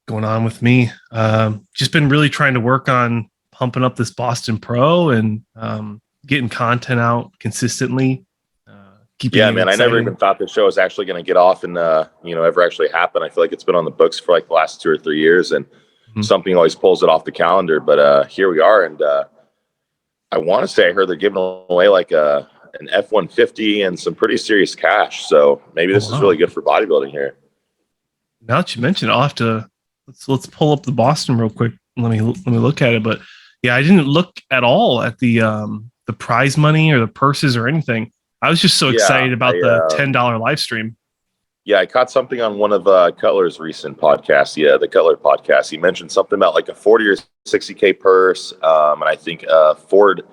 going on with me? Just been really trying to work on pumping up this Boston Pro and getting content out consistently, keeping Yeah, it man, I never exciting. even thought the show was actually going to get off and ever actually happen. I feel like it's been on the books for like the last 2 or 3 years, and Mhm. something always pulls it off the calendar. But here we are, and I want to say I heard they're giving away like an F-150 and some pretty serious cash. So maybe Oh this is really wow! good for bodybuilding here. Now that you mentioned it, I'll have to let's pull up the Boston real quick. Let me look at it. But yeah, I didn't look at all at the prize money or the purses or anything. I was just so Yeah, excited about the $10 live stream. I caught something on one of Cutler's recent podcasts. Yeah, the Cutler podcast. He mentioned something about like a 40 or 60K purse, and I think Ford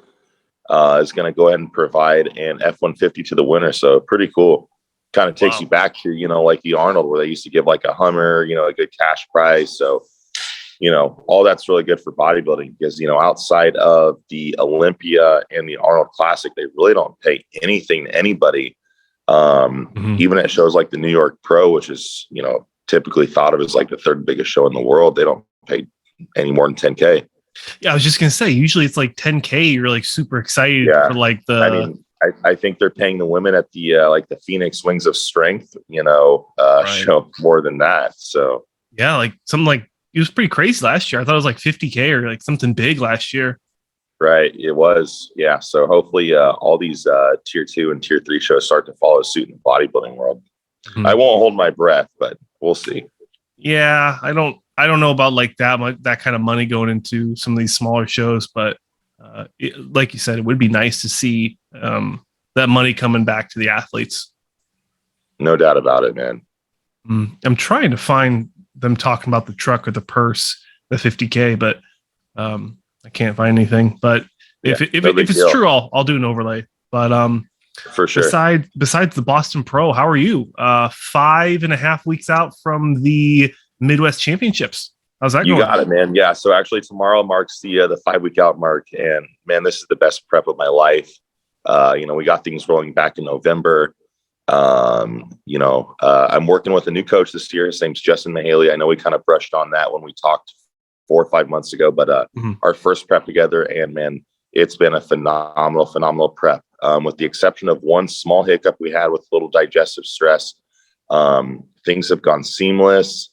is going to go ahead and provide an F-150 to the winner. So pretty cool. Kind of takes Wow. you back to, like the Arnold where they used to give like a Hummer, a good cash prize. So, all that's really good for bodybuilding because, outside of the Olympia and the Arnold Classic, they really don't pay anything to anybody. Even at shows like the New York Pro, which is, typically thought of as like the third biggest show in the world, they don't pay any more than 10K. Yeah, I was just gonna say. Usually, it's like 10K. You're like super excited for like I the mean, I think they're paying the women at the like the Phoenix Wings of Strength, right. show more than that. So Yeah, like something like it was pretty crazy last year. I thought it was like 50K or like something big last year. right, it was, yeah. So hopefully, all these tier 2 and tier 3 shows start to follow suit in the bodybuilding world. I won't hold my breath, but we'll see. Yeah, I don't know about like that kind of money going into some of these smaller shows, but like you said, it would be nice to see that money coming back to the athletes. No doubt about it, man. I'm trying to find them talking about the truck or the purse, the 50K, but I can't find anything. But if it's true, I'll do an overlay. But for sure. Besides the Boston Pro, how are you? 5.5 weeks out from the Midwest Championships. How's that going? You got it, man. Yeah. So actually, tomorrow marks the 5-week out mark, and man, this is the best prep of my life. We got things rolling back in November. I'm working with a new coach this year. His name's Justin Mahaley. I know we kind of brushed on that when we talked 4 or 5 months ago, but our first prep together, and man, it's been a phenomenal prep. With the exception of one small hiccup we had with a little digestive stress, things have gone seamless.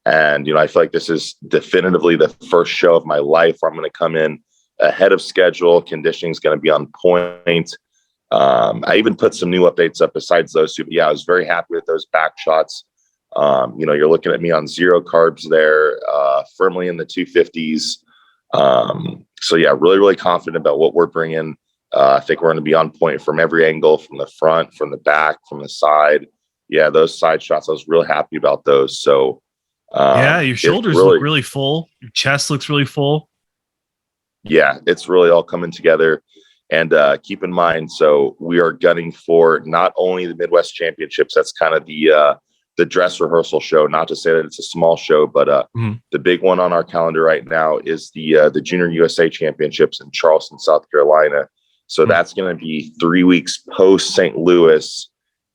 And, I feel like this is definitively the first show of my life where I'm going to come in ahead of schedule. Conditioning is going to be on point. I even put some new updates up besides those two. But yeah, I was very happy with those back shots. You're looking at me on 0 carbs there, firmly in the 250s. So yeah, really confident about what we're bringing. I think we're going to be on point from every angle, from the front, from the back, from the side. Yeah, those side shots, I was real happy about those. So yeah, your shoulders look really full. Your chest looks really full. Yeah, it's really all coming together. And keep in mind, so we are gunning for not only the Midwest Championships. That's kind of the dress rehearsal show. Not to say that it's a small show, but the big one on our calendar right now is the Junior USA Championships in Charleston, South Carolina. So that's going to be 3 weeks post St. Louis.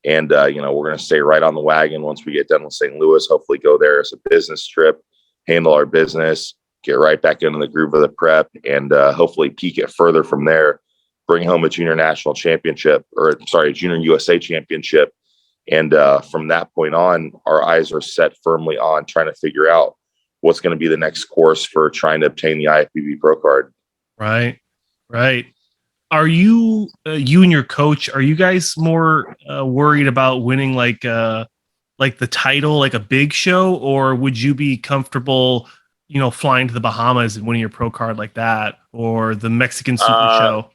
And, we're going to stay right on the wagon once we get done with St. Louis, hopefully go there as a business trip, handle our business, get right back into the groove of the prep, and hopefully peak it further from there, bring home a junior national championship, junior USA championship. And from that point on, our eyes are set firmly on trying to figure out what's going to be the next course for trying to obtain the IFBB Pro card. Right. Are you and your coach, are you guys more worried about winning like the title, like a big show, or would you be comfortable, flying to the Bahamas and winning your pro card like that, or the Mexican Super Show?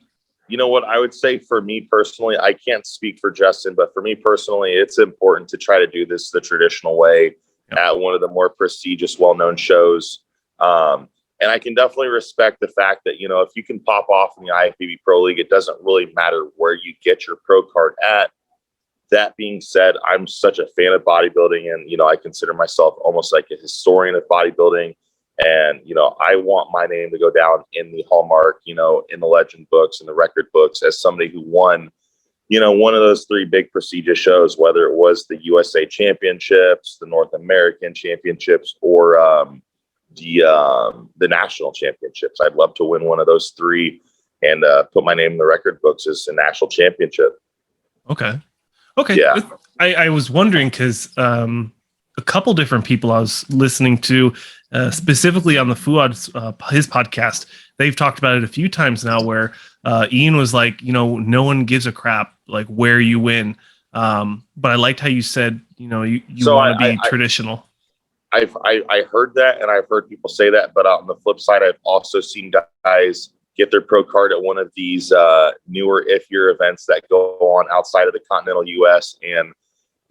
You know what I would say for me personally, I can't speak for Justin, but for me personally, it's important to try to do this the traditional way at one of the more prestigious, well-known shows. And I can definitely respect the fact that, if you can pop off in the IFBB Pro League, it doesn't really matter where you get your pro card at. That being said, I'm such a fan of bodybuilding, and, I consider myself almost like a historian of bodybuilding. And, I want my name to go down in the hallmark, in the legend books and the record books as somebody who won one of those three big prestigious shows, whether it was the USA Championships, the North American Championships, or the national championships. I'd love to win one of those three and put my name in the record books as a national championship. Okay. Yeah. I was wondering because a couple different people I was listening to, specifically on the Fuad's his podcast, they've talked about it a few times now where Ian was like, no one gives a crap like where you win. But I liked how you said, you want to be traditional. I heard that, and I've heard people say that, but on the flip side, I've also seen guys get their pro card at one of these newer, iffier events that go on outside of the continental U.S. And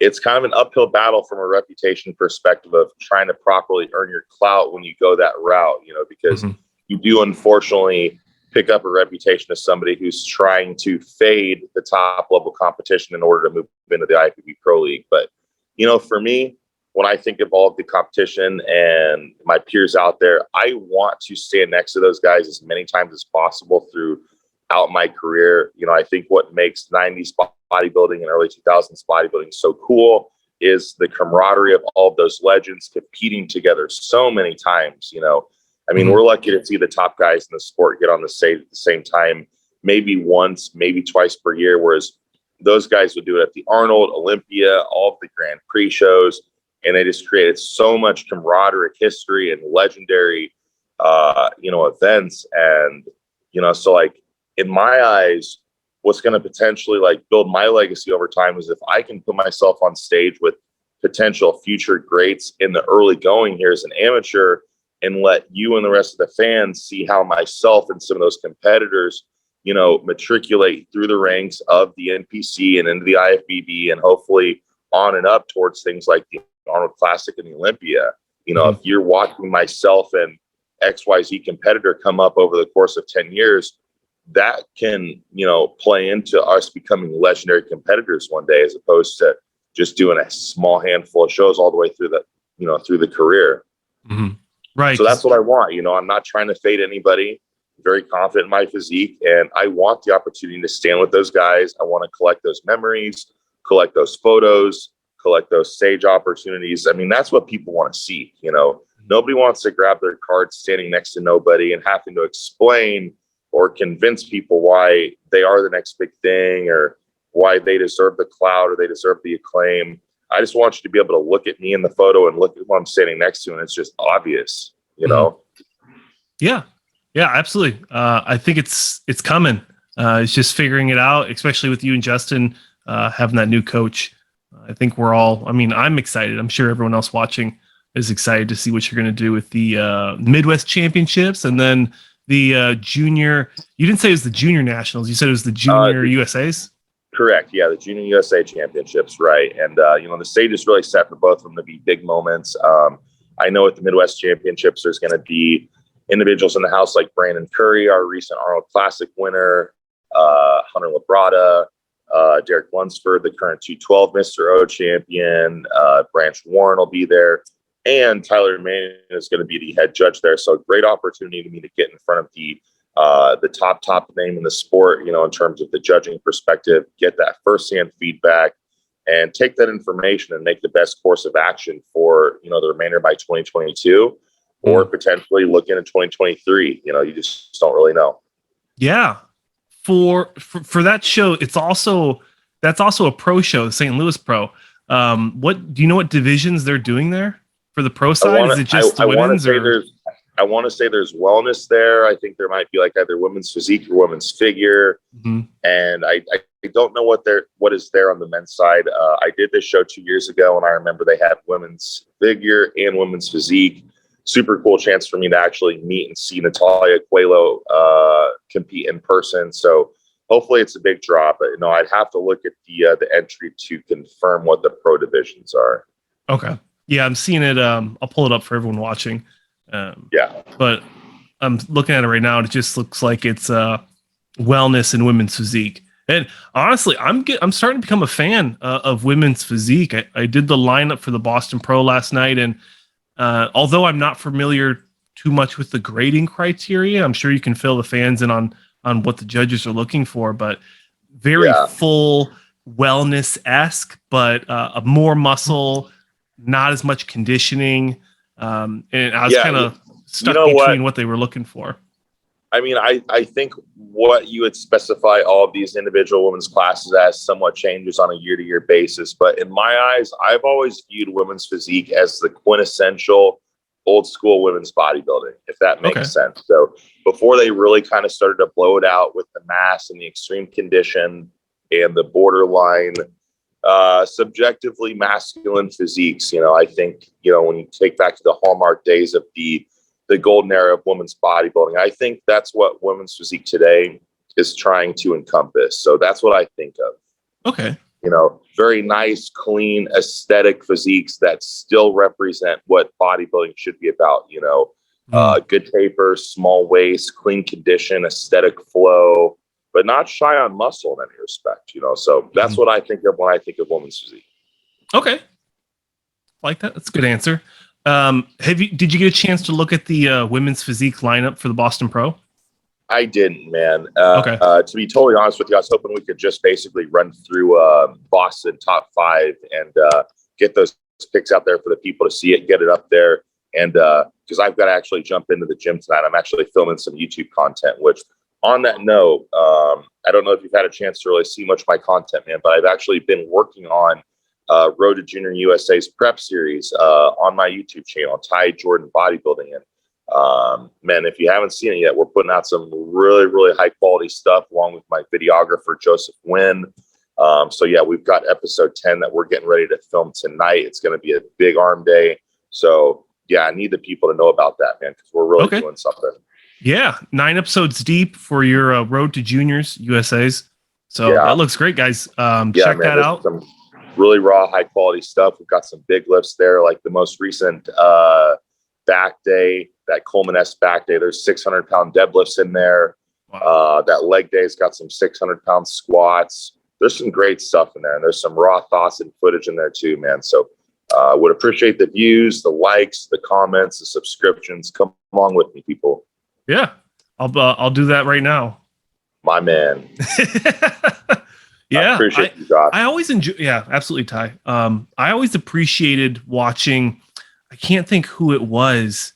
it's kind of an uphill battle from a reputation perspective of trying to properly earn your clout when you go that route, because you do unfortunately pick up a reputation as somebody who's trying to fade the top level competition in order to move into the ifbb Pro League. But, for me, when I think of all of the competition and my peers out there, I want to stand next to those guys as many times as possible throughout my career. I think what makes 90s bodybuilding and early 2000s bodybuilding so cool is the camaraderie of all of those legends competing together so many times. We're lucky to see the top guys in the sport get on the stage at the same time, maybe once, maybe twice per year, whereas those guys would do it at the Arnold, Olympia, all of the Grand Prix shows. And they just created so much camaraderie, history, and legendary, events. And, so like in my eyes, what's going to potentially like build my legacy over time is if I can put myself on stage with potential future greats in the early going here as an amateur and let you and the rest of the fans see how myself and some of those competitors, matriculate through the ranks of the NPC and into the IFBB and hopefully on and up towards things like the Arnold Classic and the Olympia. If you're watching myself and XYZ competitor come up over the course of 10 years, that can, play into us becoming legendary competitors one day, as opposed to just doing a small handful of shows all the way through through the career. Right. So that's what I want. I'm not trying to fade anybody. I'm very confident in my physique, and I want the opportunity to stand with those guys. I want to collect those memories, collect those photos, collect those stage opportunities. That's what people want to see. Nobody wants to grab their card standing next to nobody and having to explain or convince people why they are the next big thing or why they deserve the clout or they deserve the acclaim. I just want you to be able to look at me in the photo and look at who I'm standing next to, and it's just obvious, Yeah, absolutely. I think it's coming. It's just figuring it out, especially with you and Justin having that new coach. I think we're all, I'm excited. I'm sure everyone else watching is excited to see what you're going to do with the Midwest Championships and then the junior. You didn't say it was the junior nationals. You said it was the junior USAs? Correct. Yeah, the Junior USA Championships, right. And, the stage is really set for both of them to be big moments. I know at the Midwest Championships, there's going to be individuals in the house like Brandon Curry, our recent Arnold Classic winner, Hunter Labrada, Derek Lunsford, the current 212 Mr. O champion, Branch Warren will be there, and Tyler Manning is going to be the head judge there. So great opportunity to me to get in front of the top name in the sport, in terms of the judging perspective, get that firsthand feedback and take that information and make the best course of action for, the remainder by 2022 or potentially look into 2023. You just don't really know. Yeah. For that show, that's also a pro show, the St. Louis Pro. What do you know what divisions they're doing there for the pro side? Is it just the women's? I want to say there's wellness there. I think there might be like either women's physique or women's figure. And I don't know what is there on the men's side. I did this show 2 years ago, and I remember they had women's figure and women's physique. Super cool chance for me to actually meet and see Natalia Coelho compete in person. So hopefully it's a big draw, but I'd have to look at the entry to confirm what the pro divisions are. Okay. Yeah, I'm seeing it. I'll pull it up for everyone watching. But I'm looking at it right now, and it just looks like it's wellness and women's physique. And honestly, I'm starting to become a fan of women's physique. I did the lineup for the Boston Pro last night, and although I'm not familiar too much with the grading criteria, I'm sure you can fill the fans in on what the judges are looking for. But very full wellness-esque, but more muscle, not as much conditioning. And I was kind of stuck between what they were looking for. I mean, I think what you would specify all of these individual women's classes as somewhat changes on a year-to-year basis. But in my eyes, I've always viewed women's physique as the quintessential old school women's bodybuilding, if that makes sense. So before they really kind of started to blow it out with the mass and the extreme condition and the borderline subjectively masculine physiques, I think, when you take back to the hallmark days of the golden era of women's bodybuilding, I think that's what women's physique today is trying to encompass. So that's what I think of. Okay. Very nice, clean, aesthetic physiques that still represent what bodybuilding should be about. Good taper, small waist, clean condition, aesthetic flow, but not shy on muscle in any respect. So that's what I think of when I think of women's physique. Okay, like that. That's a good answer. Did you get a chance to look at the women's physique lineup for the Boston Pro? I didn't, man. To be totally honest with you, I was hoping we could just basically run through Boston top 5 and get those picks out there for the people to see it, get it up there. And because I've got to actually jump into the gym tonight, I'm actually filming some YouTube content, which on that note, I don't know if you've had a chance to really see much of my content, man, but I've actually been working on Road to Junior USA's prep series on my YouTube channel, Ty Jordan Bodybuilding. And man, if you haven't seen it yet, we're putting out some really, really high quality stuff along with my videographer, Joseph Wynn. So yeah, we've got episode 10 that we're getting ready to film tonight. It's going to be a big arm day. So yeah, I need the people to know about that, man, because we're really doing something. Yeah. 9 episodes deep for your Road to Juniors USA's. So that looks great, guys. Check that out. Some really raw, high quality stuff. We've got some big lifts there, like the most recent back day, that Coleman-esque back day. There's 600-pound deadlifts in there. Wow. That leg day's got some 600-pound squats. There's some great stuff in there, and there's some raw thoughts and footage in there too, man. So would appreciate the views, the likes, the comments, the subscriptions. Come along with me, people. Yeah, I'll do that right now. My man. Yeah, I appreciate you, Josh. I always enjoy. Yeah, absolutely, Ty. I always appreciated watching. I can't think who it was.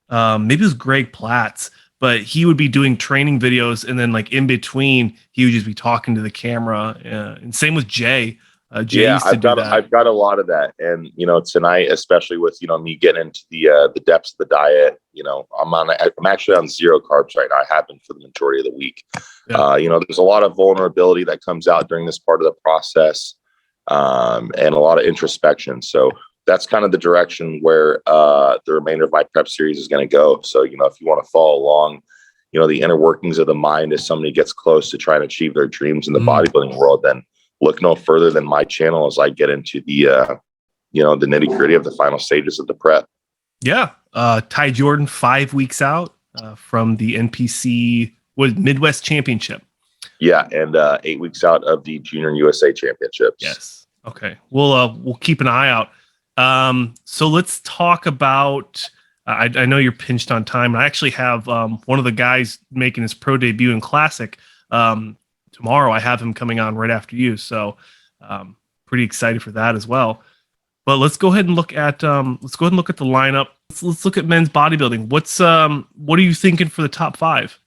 Maybe it was Greg Platts, but he would be doing training videos, and then like in between, he would just be talking to the camera. And same with Jay. Jay used to do that. I've got a lot of that, and tonight, especially with me getting into the depths of the diet. I'm actually on 0 carbs right now. I have been for the majority of the week. Yeah. There's a lot of vulnerability that comes out during this part of the process, and a lot of introspection. So that's kind of the direction where the remainder of my prep series is going to go. So, if you want to follow along, the inner workings of the mind as somebody gets close to trying to achieve their dreams in the bodybuilding world, then look no further than my channel as I get into the, the nitty gritty of the final stages of the prep. Yeah. Ty Jordan, 5 weeks out from the NPC Midwest Championship. Yeah. And 8 weeks out of the Junior USA Championships. Yes. Okay. We'll keep an eye out. So let's talk about, I know you're pinched on time. I actually have one of the guys making his pro debut in Classic tomorrow. I have him coming on right after you. So pretty excited for that as well. But let's go ahead and look at the lineup. Let's look at men's bodybuilding. What are you thinking for the top 5?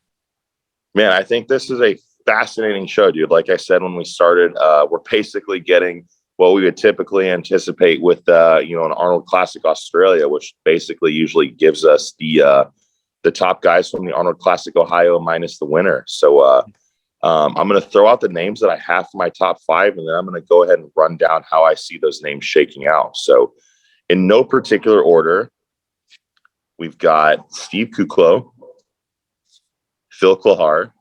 Man, I think this is a fascinating show, dude. Like I said when we started, we're basically getting what we would typically anticipate with an Arnold Classic Australia, which basically usually gives us the top guys from the Arnold Classic Ohio minus the winner. So I'm going to throw out the names that I have for my top 5, and then I'm going to go ahead and run down how I see those names shaking out. So in no particular order, we've got Steve Kuclo, Phil Clahar,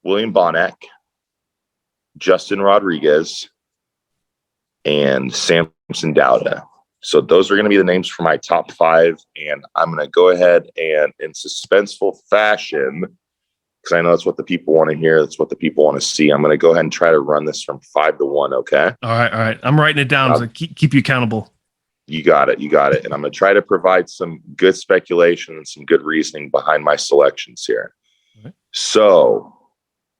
William Bonac, Justin Rodriguez, and Samson Dauda. So those are going to be the names for my top 5, and I'm going to go ahead and in suspenseful fashion, because I know that's what the people want to hear. That's what the people want to see. I'm going to go ahead and try to run this from 5 to 1. Okay. All right. I'm writing it down to keep you accountable. You got it. And I'm going to try to provide some good speculation and some good reasoning behind my selections here. Okay. So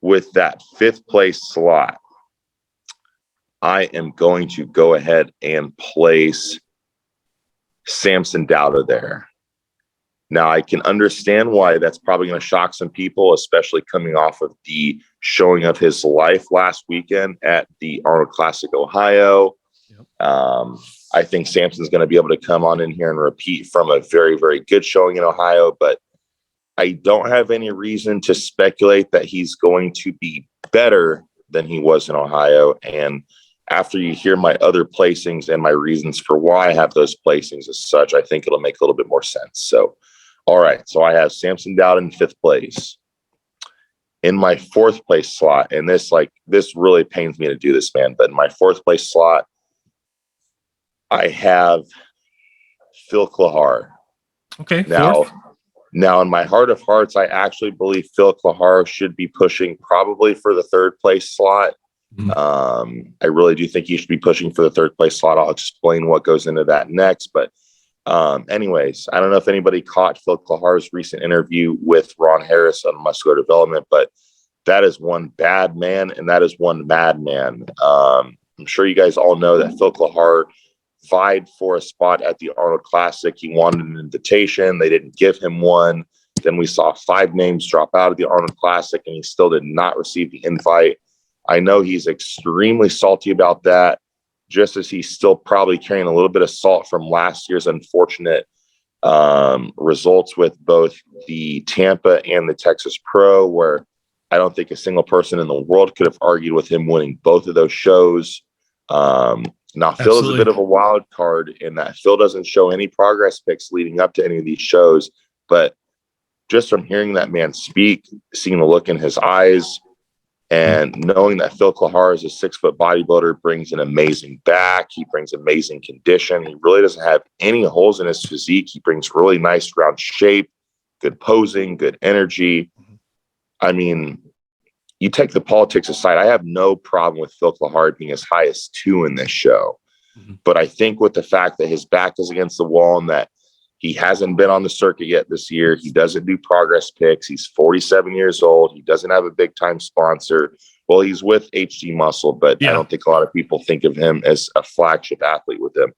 with that 5th place slot, I am going to go ahead and place Samson Dauda there. Now, I can understand why that's probably going to shock some people, especially coming off of the showing of his life last weekend at the Arnold Classic, Ohio. Yep. I think Samson's going to be able to come on in here and repeat from a very, very good showing in Ohio, but I don't have any reason to speculate that he's going to be better than he was in Ohio. And after you hear my other placings and my reasons for why I have those placings as such, I think it'll make a little bit more sense. So, all right. So I have Samson Dauda in 5th place. In my 4th place slot, and this really pains me to do this, man, but in my 4th place slot, I have Phil Clahar. Okay. Now, in my heart of hearts, I actually believe Phil Clahar should be pushing probably for the 3rd place slot. Mm-hmm. I really do think he should be pushing for the 3rd place slot. I'll explain what goes into that next. But anyways, I don't know if anybody caught Phil Clahar's recent interview with Ron Harris on Muscular Development, but that is one bad man and that is one madman. I'm sure you guys all know that Phil Clahar vied for a spot at the Arnold Classic. He wanted an invitation. They didn't give him one. Then we saw 5 names drop out of the Arnold Classic, and he still did not receive the invite. I know he's extremely salty about that, just as he's still probably carrying a little bit of salt from last year's unfortunate results with both the Tampa and the Texas Pro, where I don't think a single person in the world could have argued with him winning both of those shows. Now, Phil is a bit of a wild card in that Phil doesn't show any progress pics leading up to any of these shows. But just from hearing that man speak, seeing the look in his eyes, and knowing that Phil Clahar is a 6-foot bodybuilder, brings an amazing back. He brings amazing condition. He really doesn't have any holes in his physique. He brings really nice round shape, good posing, good energy. I mean, you take the politics aside, I have no problem with Phil Clahar being as high as 2 in this show. Mm-hmm. But I think with the fact that his back is against the wall and that he hasn't been on the circuit yet this year, he doesn't do progress pics. He's 47 years old. He doesn't have a big time sponsor. Well, he's with HD Muscle, but I don't think a lot of people think of him as a flagship athlete with him.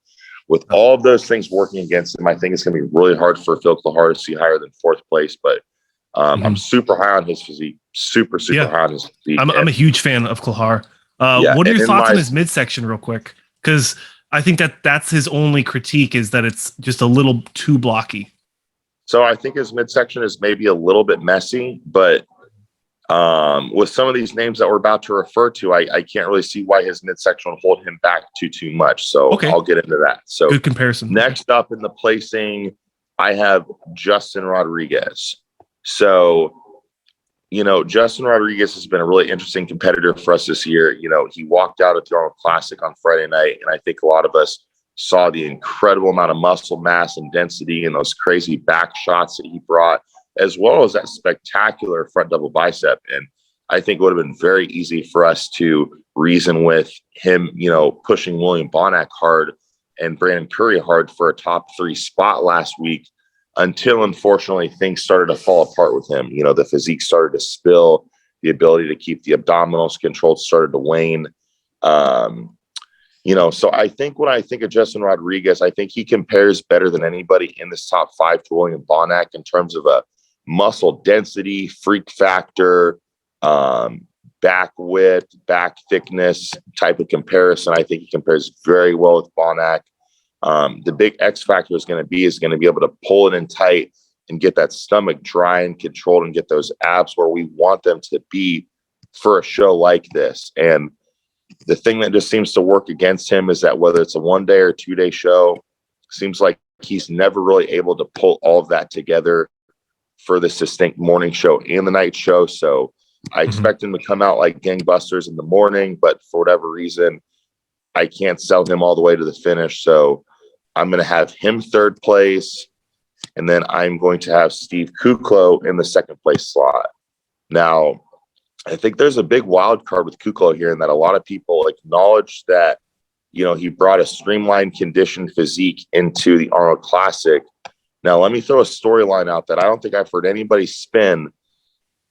With all of those things working against him, I think it's going to be really hard for Phil Clahar to see higher than 4th place. But I'm super high on his physique. Super high on his physique. I'm a huge fan of Clahar. What are your thoughts on his midsection real quick? Because I think that's his only critique, is that it's just a little too blocky. So I think his midsection is maybe a little bit messy, but with some of these names that we're about to refer to, I can't really see why his midsection will hold him back too much. So I'll get into that. So good comparison. Next up in the placing, I have Justin Rodriguez. So, Justin Rodriguez has been a really interesting competitor for us this year. He walked out at the Arnold Classic on Friday night, and I think a lot of us saw the incredible amount of muscle mass and density and those crazy back shots that he brought, as well as that spectacular front double bicep. And I think it would have been very easy for us to reason with him, pushing William Bonac hard and Brandon Curry hard for a top 3 spot last week, until unfortunately things started to fall apart with him. The physique started to spill, the ability to keep the abdominals controlled started to wane. So I think when I think of Justin Rodriguez, I think he compares better than anybody in this top 5 to William Bonac in terms of a muscle density, freak factor, back width, back thickness type of comparison. I think he compares very well with Bonac. The big X factor is going to be able to pull it in tight and get that stomach dry and controlled and get those abs where we want them to be for a show like this. And the thing that just seems to work against him is that whether it's a 1-day or 2-day show, seems like he's never really able to pull all of that together for this distinct morning show and the night show. So I expect him to come out like gangbusters in the morning, but for whatever reason, I can't sell him all the way to the finish. So I'm going to have him 3rd place, and then I'm going to have Steve Kuclo in the 2nd place slot. Now, I think there's a big wild card with Kuclo here, in that a lot of people acknowledge that, he brought a streamlined conditioned physique into the Arnold Classic. Now, let me throw a storyline out that I don't think I've heard anybody spin.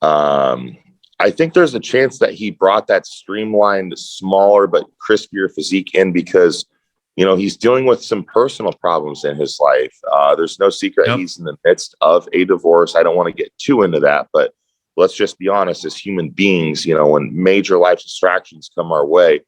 I I think there's a chance that he brought that streamlined, smaller but crispier physique in because, you know, he's dealing with some personal problems in his life. There's no secret he's in the midst of a divorce. I don't want to get too into that, but let's just be honest, as human beings, you know, when major life distractions come our way,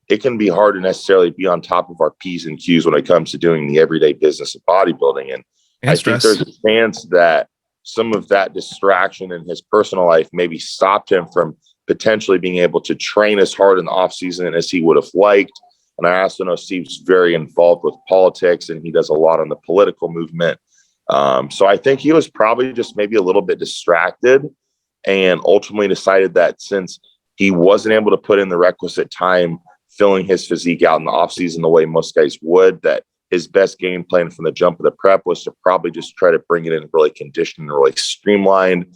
it can be hard to necessarily be on top of our P's and Q's when it comes to doing the everyday business of bodybuilding. And I think there's a chance that some of that distraction in his personal life maybe stopped him from potentially being able to train as hard in the off season as he would have liked. And I also know Steve's very involved with politics and he does a lot on the political movement. So I think he was probably just maybe a little bit distracted and ultimately decided that since he wasn't able to put in the requisite time filling his physique out in the off season the way most guys would, that his best game plan from the jump of the prep was to probably just try to bring it in really conditioned and really streamlined.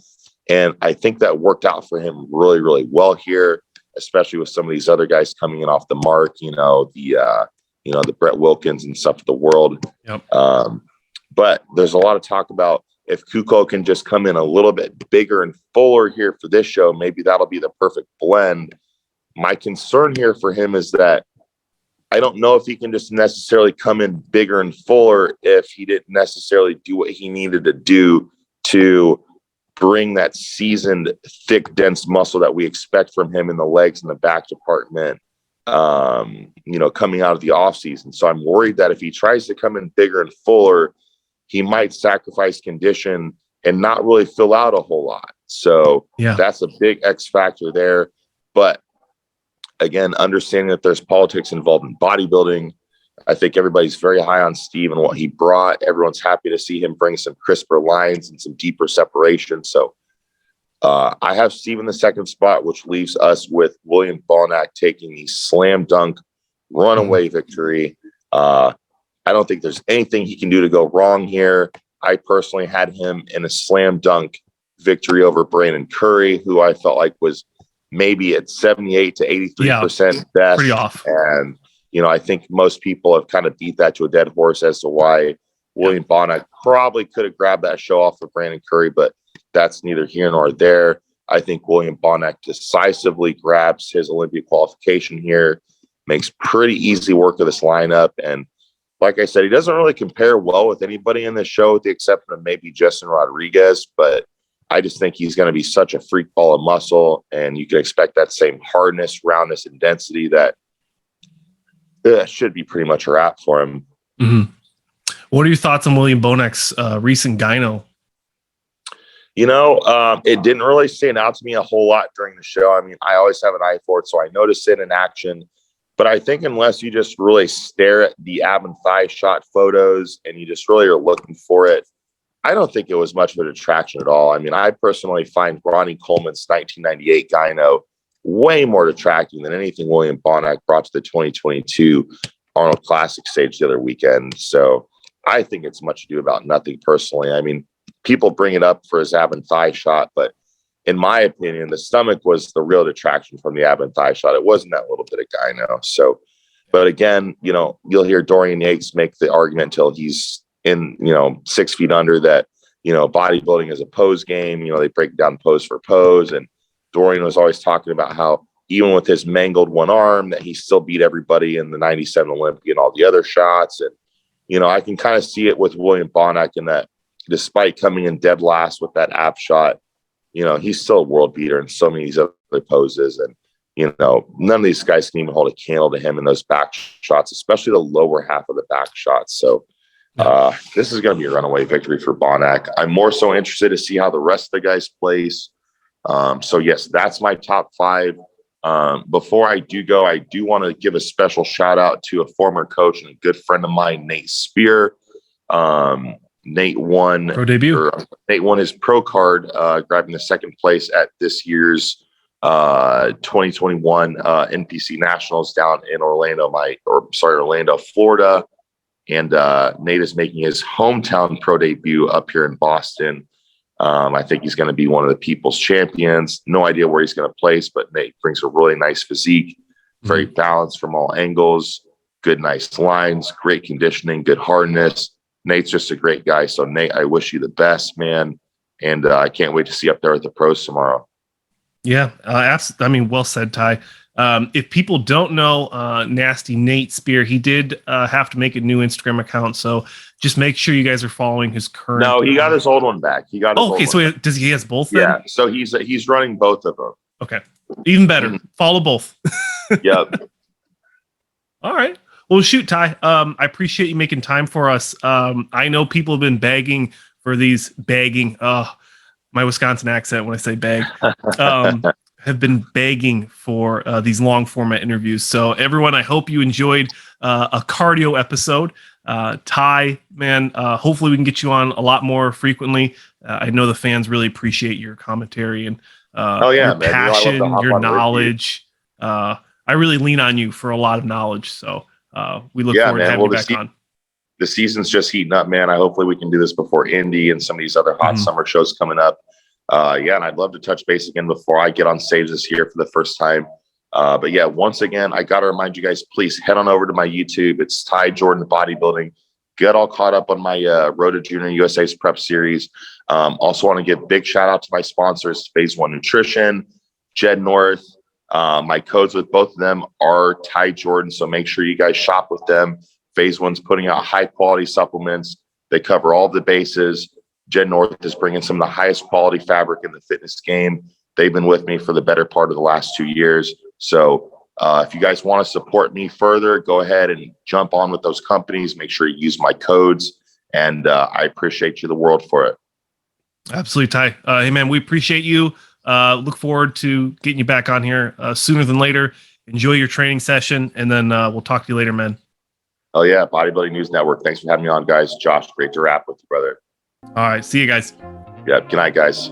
And I think that worked out for him really, really well here, especially with some of these other guys coming in off the mark, the Brett Wilkins and stuff of the world. But there's a lot of talk about if Kuclo can just come in a little bit bigger and fuller here for this show, maybe that'll be the perfect blend. My concern here for him is that I don't know if he can just necessarily come in bigger and fuller if he didn't necessarily do what he needed to do to bring that seasoned, thick, dense muscle that we expect from him in the legs and the back department, coming out of the off season. So I'm worried that if he tries to come in bigger and fuller, he might sacrifice condition and not really fill out a whole lot. So that's a big X factor there. But again, understanding that there's politics involved in bodybuilding, I think everybody's very high on Steve and what he brought. Everyone's happy to see him bring some crisper lines and some deeper separation. So I have Steve in the second spot, which leaves us with William Bonac taking the slam dunk runaway victory. I don't think there's anything he can do to go wrong here. I personally had him in a slam dunk victory over Brandon Curry, who I felt like was maybe at 78 to 83% best. Pretty off. And, I think most people have kind of beat that to a dead horse as to why William Bonac probably could have grabbed that show off for Brandon Curry, but that's neither here nor there. I think William Bonac decisively grabs his Olympia qualification here, makes pretty easy work of this lineup. And like I said, he doesn't really compare well with anybody in this show with the exception of maybe Justin Rodriguez, but I just think he's going to be such a freak ball of muscle, and you can expect that same hardness, roundness, and density that should be pretty much a wrap for him. Mm-hmm. What are your thoughts on William Bonac's recent gyno? It didn't really stand out to me a whole lot during the show. I mean, I always have an eye for it, so I noticed it in action. But I think unless you just really stare at the ab and thigh shot photos and you just really are looking for it, I don't think it was much of a detraction at all. I mean, I personally find Ronnie Coleman's 1998 gyno way more detracting than anything William Bonac brought to the 2022 Arnold Classic stage the other weekend. So I think it's much ado about nothing personally. I mean, people bring it up for his ab and thigh shot, but in my opinion, the stomach was the real detraction from the ab and thigh shot. It wasn't that little bit of gyno. So, but again, you'll hear Dorian Yates make the argument until he's in, 6 feet under that, bodybuilding is a pose game. They break down pose for pose. And Dorian was always talking about how even with his mangled one arm that he still beat everybody in the 97 Olympia and all the other shots. And, I can kind of see it with William Bonac in that despite coming in dead last with that ab shot, he's still a world beater in so many of these other poses. And, none of these guys can even hold a candle to him in those back shots, especially the lower half of the back shots. So this is going to be a runaway victory for Bonac. I'm more so interested to see how the rest of the guys place. So yes, that's my top 5. Before I do go, I do want to give a special shout out to a former coach and a good friend of mine, Nate Spear. Nate won his pro card, grabbing the second place at this year's 2021 NPC Nationals down in Orlando, Florida. And Nate is making his hometown pro debut up here in Boston. I think he's going to be one of the people's champions. No idea where he's going to place, but Nate brings a really nice physique, very balanced from all angles, good, nice lines, great conditioning, good hardness. Nate's just a great guy. So Nate, I wish you the best, man. And I can't wait to see you up there with the pros tomorrow. Yeah, I mean, well said, Ty. If people don't know Nasty Nate Spear, he did have to make a new Instagram account. So just make sure you guys are following his current. No, he got his old one back. He got his okay. old So one. does he has both? Then? Yeah. So he's running both of them. Okay. Even better. Follow both. Yep. All right. Well, shoot, Ty. I appreciate you making time for us. I know people have been begging for these my Wisconsin accent when I say beg, have been begging for these long format interviews. So everyone, I hope you enjoyed a cardio episode. Ty, man, hopefully we can get you on a lot more frequently. I know the fans really appreciate your commentary and your man. passion, your knowledge. You. I really lean on you for a lot of knowledge. So we look forward to having you back on. The season's just heating up, man. Hopefully we can do this before Indy and some of these other hot summer shows coming up. And I'd love to touch base again before I get on stage this year for the first time. But yeah, once again, I got to remind you guys, please head on over to my YouTube. It's Ty Jordan Bodybuilding. Get all caught up on my Road to Junior USA's prep series. Also want to give a big shout out to my sponsors, Phase One Nutrition, Jed North. My codes with both of them are Ty Jordan. So make sure you guys shop with them. Phase One's putting out high quality supplements. They cover all the bases. Jed North is bringing some of the highest quality fabric in the fitness game. They've been with me for the better part of the last 2 years. So if you guys want to support me further, go ahead and jump on with those companies. Make sure you use my codes. And I appreciate you the world for it. Absolutely, Ty. Hey, man, we appreciate you. Look forward to getting you back on here sooner than later. Enjoy your training session, and then we'll talk to you later, man. Oh, yeah. Bodybuilding News Network. Thanks for having me on, guys. Josh, great to rap with you, brother. All right. See you guys. Yeah. Good night, guys.